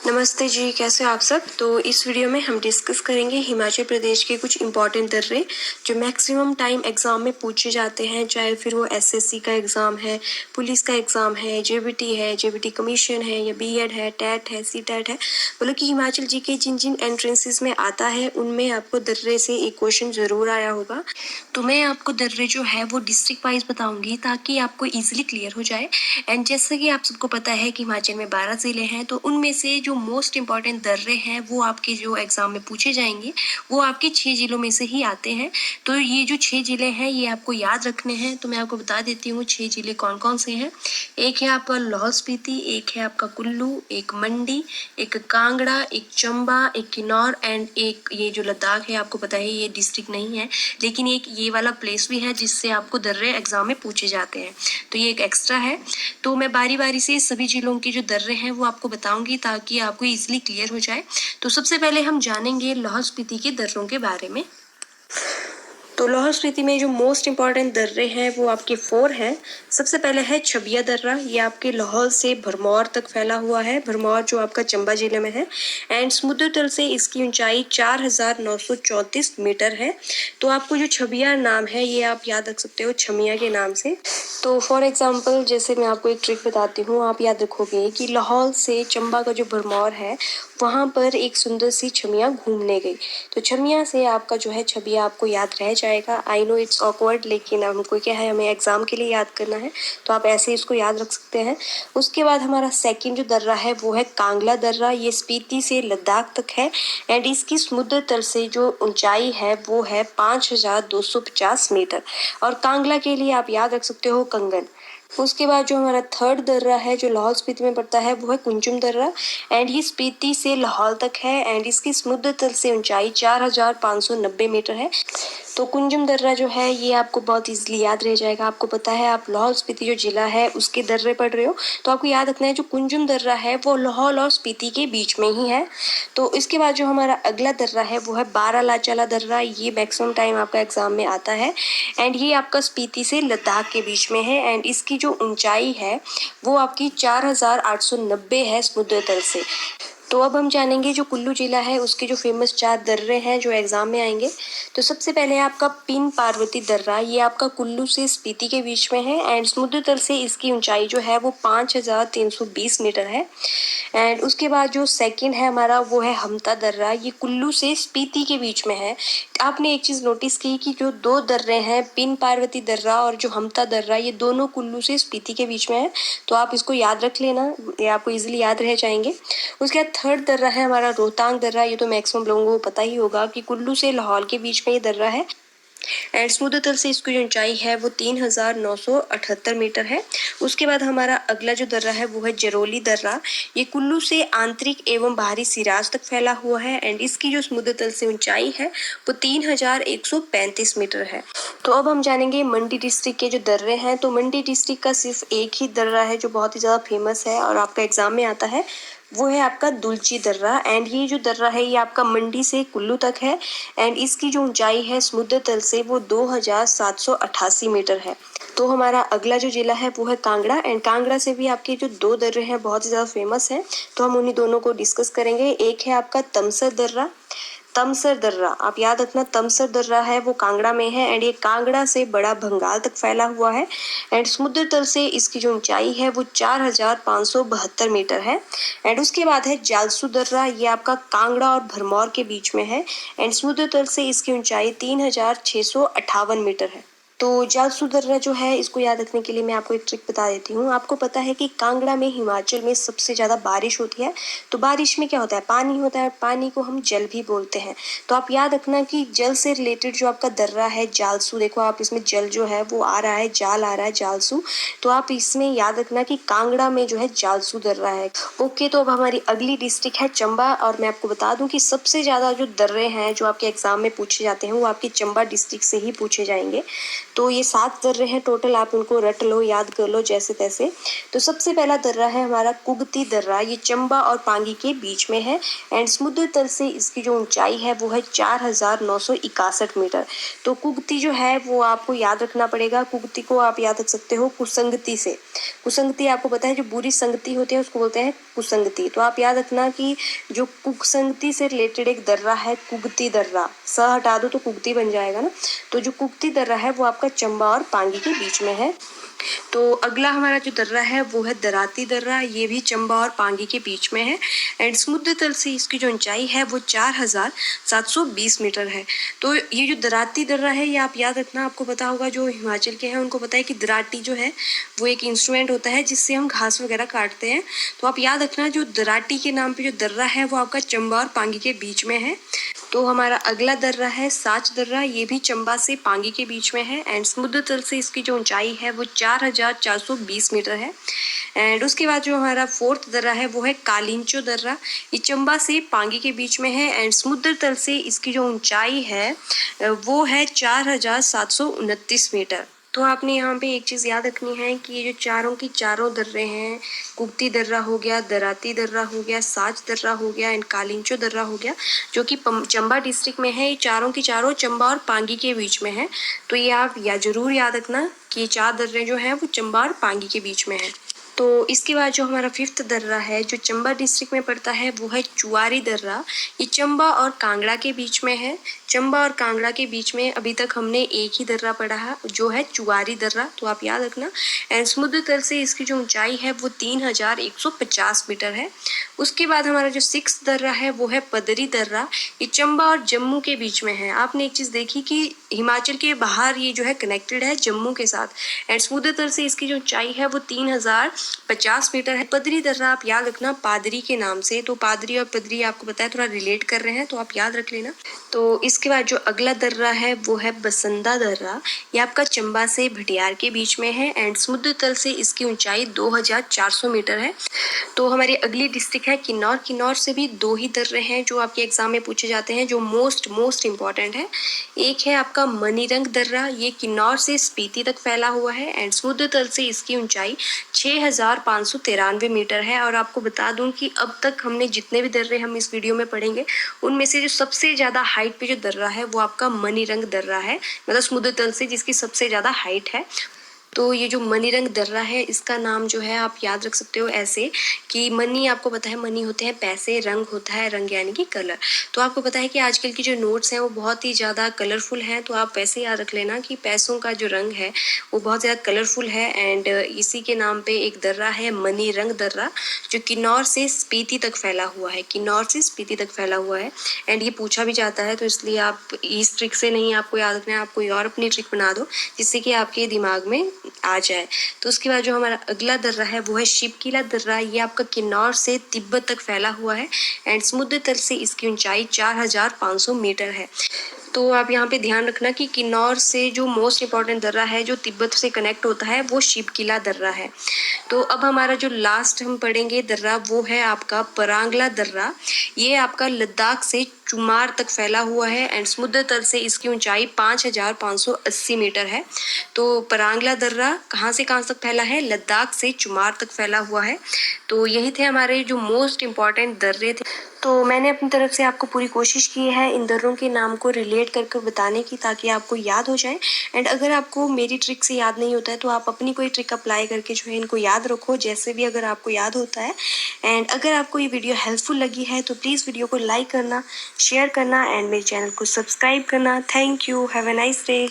नमस्ते जी, कैसे हो आप सब। तो इस वीडियो में हम डिस्कस करेंगे हिमाचल प्रदेश के कुछ इंपॉर्टेंट दर्रे जो मैक्सिमम टाइम एग्ज़ाम में पूछे जाते हैं, चाहे फिर वो एसएससी का एग्ज़ाम है, पुलिस का एग्ज़ाम है, जेबीटी कमीशन है या बीएड है, टेट है, सीटेट है। मतलब कि हिमाचल जी के जिन जिन एंट्रेंसेस में आता है उनमें आपको दर्रे से एक क्वेश्चन ज़रूर आया होगा। तो मैं आपको दर्रे जो है वो डिस्ट्रिक्ट वाइज बताऊँगी ताकि आपको ईजिली क्लियर हो जाए। एंड जैसे कि आप सबको पता है कि हिमाचल में 12 ज़िले हैं, तो उनमें से जो मोस्ट इंपॉर्टेंट दर्रे हैं वो आपके जो एग्ज़ाम में पूछे जाएंगे वो आपके 6 ज़िलों में से ही आते हैं। तो ये जो 6 ज़िले हैं ये आपको याद रखने हैं। तो मैं आपको बता देती हूँ 6 ज़िले कौन कौन से हैं। एक है आपका लाहौल स्पीति, एक है आपका कुल्लू, एक मंडी, एक कांगड़ा, एक चंबा, एक किन्नौर एंड एक ये जो लद्दाख है, आपको पता है ये डिस्ट्रिक्ट नहीं है, लेकिन एक ये वाला प्लेस भी है जिससे आपको दर्रे एग्ज़ाम में पूछे जाते हैं। तो ये एक एक्स्ट्रा है। तो मैं बारी बारी से सभी जिलों के जो दर्रे हैं वो आपको बताऊंगी ताकि आपको इजीली क्लियर हो जाए। तो सबसे पहले हम जानेंगे लाहौल स्पीति के दर्रों के बारे में। तो लाहौल स्पीति में जो मोस्ट इंपॉर्टेंट दर्रे हैं वो आपके 4 हैं। सबसे पहले है छबिया दर्रा, ये आपके लाहौल से भरमौर तक फैला हुआ है। भरमौर जो आपका चंबा जिले में है एंड समुद्र तल से इसकी ऊंचाई 4934 मीटर है। तो आपको जो छबिया नाम है ये आप याद रख सकते हो छमिया के नाम से। तो फॉर एग्जाम्पल जैसे मैं आपको एक ट्रिक बताती हूँ, आप याद रखोगे कि लाहौल से चंबा का जो भरमौर है वहाँ पर एक सुंदर सी छमिया घूमने गई। तो छमिया से आपका जो है छबिया आपको याद रह जाएगा। आई नो इट्स ऑकवर्ड, लेकिन हमको क्या है, हमें एग्जाम के लिए याद करना है तो आप ऐसे इसको याद रख सकते हैं। उसके बाद हमारा सेकंड जो दर्रा है वो है कांगला दर्रा, ये स्पीति से लद्दाख तक है एंड इसकी समुद्र तल से जो ऊंचाई है वो है 5250 मीटर। और कांगला के लिए आप याद रख सकते हो कंगन। उसके बाद जो हमारा थर्ड दर्रा है जो लाहौल स्पीति में पड़ता है वो है कुंजुम दर्रा एंड ये स्पीति से लाहौल तक है एंड इसकी समुद्र तल से ऊंचाई 4590 मीटर है। तो कुंजुम दर्रा जो है ये आपको बहुत इजीली याद रह जाएगा। आपको पता है आप लाहौल स्पीति जो जिला है उसके दर्रे पढ़ रहे हो, तो आपको याद रखना है जो कुंजुम दर्रा है वो लाहौल और स्पीति के बीच में ही है। तो इसके बाद जो हमारा अगला दर्रा है वो है बारालाचाला दर्रा, ये मैक्सिमम टाइम आपका एग्जाम में आता है एंड ये आपका स्पीति से लद्दाख के बीच में है एंड इसकी जो ऊंचाई है वो आपकी 4890 है समुद्र तल से। तो अब हम जानेंगे जो कुल्लू जिला है उसके जो फेमस 4 दर्रे हैं जो एग्जाम में आएंगे। तो सबसे पहले आपका पिन पार्वती दर्रा, ये आपका कुल्लू से स्पीति के बीच में है एंड समुद्र तल से इसकी ऊंचाई जो है वो 5320 मीटर है। एंड उसके बाद जो सेकंड है हमारा वो है हमता दर्रा, ये कुल्लू से स्पीति के बीच में है। आपने एक चीज़ नोटिस की कि जो 2 दर्रे हैं पिन पार्वती दर्रा और जो हमता दर्रा, ये दोनों कुल्लू से स्पीति के बीच में है। तो आप इसको याद रख लेना, ये आपको इजीली याद रह जाएंगे। उसके बाद थर्ड दर्रा है हमारा रोहतांग दर्रा, ये तो मैक्सिमम लोगों को पता ही होगा कि कुल्लू से लाहौल के बीच में ये दर्रा है एंड समुद्र तल से इसकी जो ऊंचाई है वो 3978 मीटर है। उसके बाद हमारा अगला जो दर्रा है वो है जरोली दर्रा, ये कुल्लू से आंतरिक एवं बाहरी सिराज तक फैला हुआ है एंड इसकी जो समुद्र तल से ऊंचाई है वो 3135 मीटर है। तो अब हम जानेंगे मंडी डिस्ट्रिक्ट के जो दर्रे हैं। तो मंडी डिस्ट्रिक्ट का सिर्फ एक ही दर्रा है जो बहुत ही ज़्यादा फेमस है और आपका एग्जाम में आता है, वो है आपका दुलची दर्रा एंड ये जो दर्रा है ये आपका मंडी से कुल्लू तक है एंड इसकी जो ऊंचाई है समुद्र तल से वो 2788 मीटर है। तो हमारा अगला जो जिला है वो है कांगड़ा एंड कांगड़ा से भी आपके जो 2 दर्रे हैं बहुत ही ज़्यादा फेमस हैं, तो हम उन्हीं दोनों को डिस्कस करेंगे। एक है आपका तमसर दर्रा, तमसर दर्रा आप याद रखना, तमसर दर्रा है वो कांगड़ा में है एंड ये कांगड़ा से बड़ा भंगाल तक फैला हुआ है एंड समुद्र तल से इसकी जो ऊंचाई है वो 4572 मीटर है। एंड उसके बाद है जालसू दर्रा, ये आपका कांगड़ा और भरमौर के बीच में है एंड समुद्र तल से इसकी ऊंचाई 3658 मीटर है। तो जालसू दर्रा जो है इसको याद रखने के लिए मैं आपको एक ट्रिक बता देती हूँ। आपको पता है कि कांगड़ा में हिमाचल में सबसे ज़्यादा बारिश होती है, तो बारिश में क्या होता है, पानी होता है, पानी को हम जल भी बोलते हैं। तो आप याद रखना कि जल से रिलेटेड जो आपका दर्रा है जालसू, देखो आप इसमें जल जो है वो आ रहा है, जाल आ रहा है जालसू, तो आप इसमें याद रखना कि कांगड़ा में जो है जालसू दर्रा है। ओके, तो अब हमारी अगली डिस्ट्रिक्ट है चंबा और मैं आपको बता दूं कि सबसे ज़्यादा जो दर्रे हैं जो आपके एग्जाम में पूछे जाते हैं वो आपके चंबा डिस्ट्रिक्ट से ही पूछे जाएंगे। तो ये 7 दर्रे हैं टोटल, आप उनको रट लो, याद कर लो जैसे तैसे। तो सबसे पहला दर्रा है हमारा कुगती दर्रा, ये चंबा और पांगी के बीच में है एंड समुद्र तल से इसकी जो ऊंचाई है वो है 4961 मीटर। तो कुगती जो है वो आपको याद रखना पड़ेगा। कुगती को आप याद रख सकते हो कुसंगती से। कुसंगती आपको पता है जो बुरी संगति होती है उसको बोलते हैं कुसंगति। तो आप याद रखना कि जो कुसंगति से रिलेटेड एक दर्रा है कुगती दर्रा, स हटा दो तो कुगती बन जाएगा ना। तो जो कुगती दर्रा है वो आपका चंबा और पांगी के बीच में है। तो अगला हमारा जो दर्रा है वो है दराती दर्रा, ये भी चंबा और पांगी के बीच में है एंड समुद्र तल से इसकी जो ऊंचाई है वो 4720 मीटर है। तो ये जो दराती दर्रा है ये आप याद रखना, आपको पता होगा जो हिमाचल के हैं उनको पता है कि दराटी जो है वो एक इंस्ट्रूमेंट होता है जिससे हम घास वगैरह काटते हैं। तो आप याद रखना जो दराटी के नाम पे जो दर्रा है वो आपका चंबा और पांगी के बीच में है। तो हमारा अगला दर्रा है साच दर्रा, ये भी चंबा से पांगी के बीच में है एंड समुद्र तल से इसकी जो ऊंचाई है वो 4420 मीटर है। एंड उसके बाद जो हमारा फोर्थ दर्रा है वो है कालिंचो दर्रा, ये चंबा से पांगी के बीच में है एंड समुद्र तल से इसकी जो ऊंचाई है वो है 4729 मीटर। तो आपने यहाँ पे एक चीज़ याद रखनी है कि ये जो चारों की चारों दर्रे हैं, कुगती दर्रा हो गया, दराती दर्रा हो गया, साच दर्रा हो गया एंड कालिंचो दर्रा हो गया, जो कि चंबा डिस्ट्रिक्ट में है, ये चारों की चारों चंबा और पांगी के बीच में है। तो ये आप जरूर याद रखना कि ये 4 दर्रे जो हैं वो चंबा और पांगी के बीच में है। तो इसके बाद जो हमारा फिफ्थ दर्रा है जो चंबा डिस्ट्रिक्ट में पड़ता है वो है चुआरी दर्रा, ये चंबा और कांगड़ा के बीच में है। चंबा और कांगड़ा के बीच में अभी तक हमने एक ही दर्रा पढ़ा है जो है चुआरी दर्रा, तो आप याद रखना। एंड समुद्र तल से इसकी जो ऊंचाई है वो 3150 मीटर है। उसके बाद हमारा जो सिक्स्थ दर्रा है वो है पदरी दर्रा, ये चंबा और जम्मू के बीच में है। आपने एक चीज़ देखी कि हिमाचल के बाहर ये जो है कनेक्टेड है जम्मू के साथ एंड समुद्र तल से इसकी जो ऊंचाई है वो 3050 मीटर है। पदरी दर्रा आप याद रखना पादरी के नाम से, तो पादरी और पदरी आपको पता है थोड़ा रिलेट कर रहे हैं तो आप याद रख लेना। तो इसके बाद जो अगला दर्रा है वो है बसंदा दर्रा, ये आपका चंबा से भटियार के बीच में है एंड समुद्र तल से इसकी ऊंचाई 2400 मीटर है। तो हमारी अगली डिस्ट्रिक्ट है किन्नौर। किन्नौर से भी 2 ही दर्रे हैं जो आपके एग्जाम में पूछे जाते हैं जो मोस्ट इंपॉर्टेंट है। एक है आपका मनीरंग दर्रा, ये किन्नौर से स्पीति तक फैला हुआ है एंड समुद्र तल से इसकी ऊंचाई 6593 मीटर है। और आपको बता दूं कि अब तक हमने जितने भी दर्रे हम इस वीडियो में पढ़ेंगे उनमें से जो सबसे ज़्यादा हाइट पे जो दर्रा है वो आपका मनीरंग दर्रा है, मतलब समुद्र तल से जिसकी सबसे ज़्यादा हाइट है। तो ये जो मनीरंग दर्रा है इसका नाम जो है आप याद रख सकते हो ऐसे कि मनी, आपको पता है मनी होते हैं पैसे, रंग होता है रंग यानी कि कलर। तो आपको पता है कि आजकल की जो नोट्स हैं वो बहुत ही ज़्यादा कलरफुल हैं, तो आप वैसे याद रख लेना कि पैसों का जो रंग है वो बहुत ज़्यादा कलरफुल है। एंड इसी के नाम पे एक दर्रा है मनीरंग दर्रा जो किन्नौर से स्पीति तक फैला हुआ है, किन्नौर से स्पीति तक फैला हुआ है। एंड ये पूछा भी जाता है तो इसलिए आप इस ट्रिक से नहीं आपको याद रखना है, आप कोई और अपनी ट्रिक बना दो जिससे कि आपके दिमाग में आ जाए। तो उसके बाद जो हमारा अगला दर्रा है वो है शिवकिला दर्रा, ये आपका किन्नौर से तिब्बत तक फैला हुआ है एंड समुद्र तल से इसकी ऊंचाई 4500 मीटर है। तो आप यहाँ पे ध्यान रखना कि किन्नौर से जो मोस्ट इम्पॉर्टेंट दर्रा है जो तिब्बत से कनेक्ट होता है वो शिवकिला दर्रा है। तो अब हमारा जो लास्ट हम पढ़ेंगे दर्रा वो है आपका परांगला दर्रा, ये आपका लद्दाख से चुमार तक फैला हुआ है एंड समुद्र तल से इसकी ऊंचाई 5580 मीटर है। तो परांगला दर्रा कहाँ से कहाँ तक फैला है, लद्दाख से चुमार तक फैला हुआ है। तो यही थे हमारे जो मोस्ट इम्पॉर्टेंट दर्रे थे। तो मैंने अपनी तरफ से आपको पूरी कोशिश की है इन दर्रों के नाम को रिलेट कर बताने की ताकि आपको याद हो जाए। एंड अगर आपको मेरी ट्रिक से याद नहीं होता है तो आप अपनी कोई ट्रिक अप्लाई करके जो है इनको याद रखो जैसे भी अगर आपको याद होता है। एंड अगर आपको ये वीडियो हेल्पफुल लगी है तो प्लीज़ वीडियो को लाइक करना, शेयर करना एंड मेरे चैनल को सब्सक्राइब करना। Thank you, have a nice day.